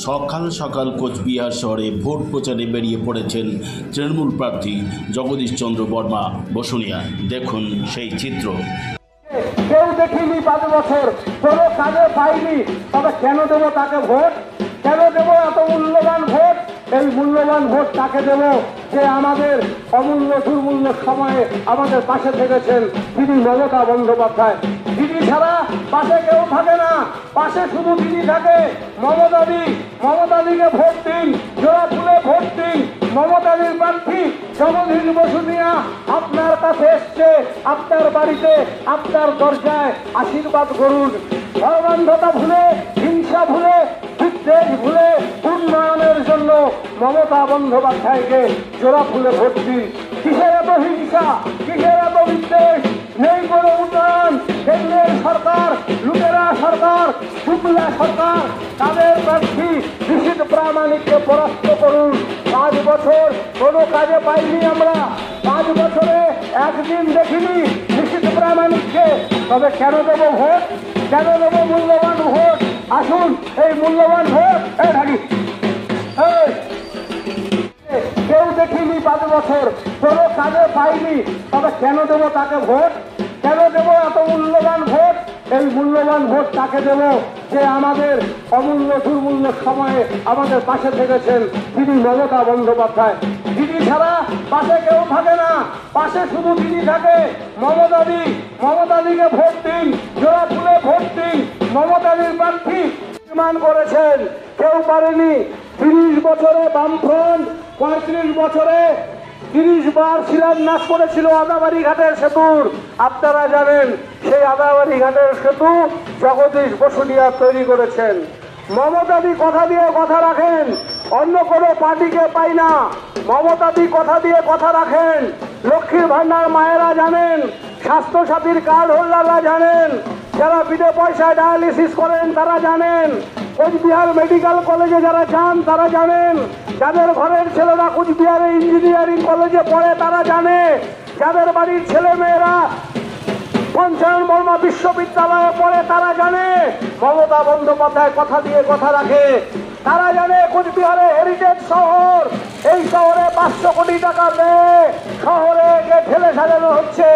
সকাল সকাল কোচবিহার শহরে ভোট প্রচারে বেরিয়ে পড়েছেন তৃণমূল প্রার্থী জগদীশ চন্দ্র বর্মা বসুনিয়া। দেখুন সেই চিত্র। কেউ দেখিনি 5 বছর, কোনো কাজে পাইনি, তবে কেন দেব তাকে ভোট? কেন দেব এত মূল্যবান ভোট? এই মূল্যবান ভোট তাকে দেব যে আমাদের অমূল্য দুর্মূল্য সময়ে আমাদের পাশে থেকেছেন, তিনি মমতা বন্দ্যোপাধ্যায়। দিদি ছাড়া পাশে কেউ থাকে না, পাশে শুধু দিদি থাকে। মমতাদিকে ভোট দিন, জোড়া ফুলে ভোট দিন। মমতাদির প্রার্থী জগদীশ বসুনিয়া আপনার কাছে এসছে, আপনার বাড়িতে, আপনার দরজায় আশীর্বাদ করুন। ধর্মান্ধতা ভুলে, হিংসা ভুলে, বিদ্বেষ ভুলে উন্নয়নের জন্য মমতা বন্দ্যোপাধ্যায়কে জোড়া ফুলে ভোট দিন। কিসের এত হিংসা, কিসের এত বিদ্বেষ? নেই কোনো উন্নয়ন। কেন্দ্রের সরকার, লুটেরা সরকার, শুক্লা সরকার, তাদের প্রার্থী নিশীথ প্রামাণিককে পরাস্ত করুন। 5 বছর কোনো কাজে পাইনি আমরা, 5 বছরে একদিন দেখিনি নিশীথ প্রামাণিককে, তবে কেন দেব ভোট? কেন দেব মূল্যবান ভোট? আসুন এই মূল্যবান ভোট কেউ দেখিনি 5 বছর, কোনো কাজে পাইনি, তবে কেন দেব তাকে ভোট? কেন দেব এত মূল্যবান ভোট? এই মূল্যবান ভোট তাকে দেব যে আমাদের অমূল্য দুর্মূল্য সময়ে আমাদের পাশে থেকেছেন, তিনি মমতা বন্দ্যোপাধ্যায়। দিদি ছাড়া পাশে কেউ থাকে না, পাশে শুধু দিদি থাকে। মমতাদিকে ভোট দিন, জোড়া ফুলে ভোট দিন। মমতাদির প্রার্থী নির্মাণ করেছেন, কেউ পারেনি। 30 বছরে বামফ্রন্ট, 35 বছরে 30 বার শিলান্যাস করেছিল আদাবাড়ি ঘাটের সেতুর। আপনারা জানেন সেই আদাবাড়ি ঘাটের সেতু জগদীশ বসুনিয়া তৈরি করেছেন। মমতাদি কথা দিয়ে কথা রাখেন, অন্য কোনো পার্টিকে পাই না। মমতাদি কথা দিয়ে কথা রাখেন। লক্ষ্মীর ভান্ডার মায়েরা জানেন, স্বাস্থ্যসাথীর কার্ড হোল্ডাররা জানেন, যারা বিনা পয়সায় ডায়ালিসিস করেন তারা জানেন, কোচবিহার মেডিকেল কলেজে যারা যান তারা জানেন, যাদের ঘরের ছেলেরা কোচবিহারে ইঞ্জিনিয়ারিং কলেজে পড়ে তারা জানে, যাদের বাড়ির ছেলে মেয়েরা পঞ্চায়ন বর্মা বিশ্ববিদ্যালয়ে পড়ে তারা জানে মমতা বন্দ্যোপাধ্যায় কথা দিয়ে কথা রাখে। তারা জানে কোচবিহারে হেরিটেজ শহর, এই শহরে 500 কোটি টাকা দেয় শহরে ঠেলে সাজানো হচ্ছে,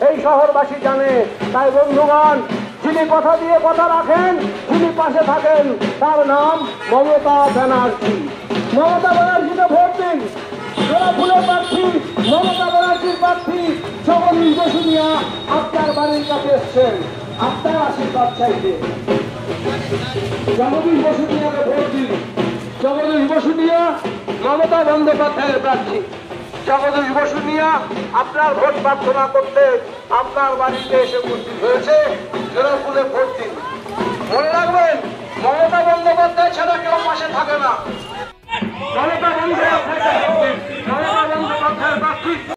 এই শহরবাসী জানে। তাই বন্ধুগণ, যিনি কথা দিয়ে কথা রাখেন, যিনি পাশে থাকেন, তার নাম মমতা ব্যানার্জি। মমতা ব্যানার্জিকে ভোট দিন। জোড়া ফুলের প্রার্থী মমতা ব্যানার্জির প্রার্থী জগদীশ বসুনিয়া আপনার বাড়ির কাছে এসছেন আপনার আশীর্বাদ চাইতে। জগদীশ বসুনিয়াকে ভোট দিন। জগদীশ বসুনিয়া মমতা বন্দ্যোপাধ্যায়ের প্রার্থী। জগদীশ বসুনিয়া আপনার ভোট প্রার্থনা করতে আপনার বাড়িতে এসে উপস্থিত হয়েছে।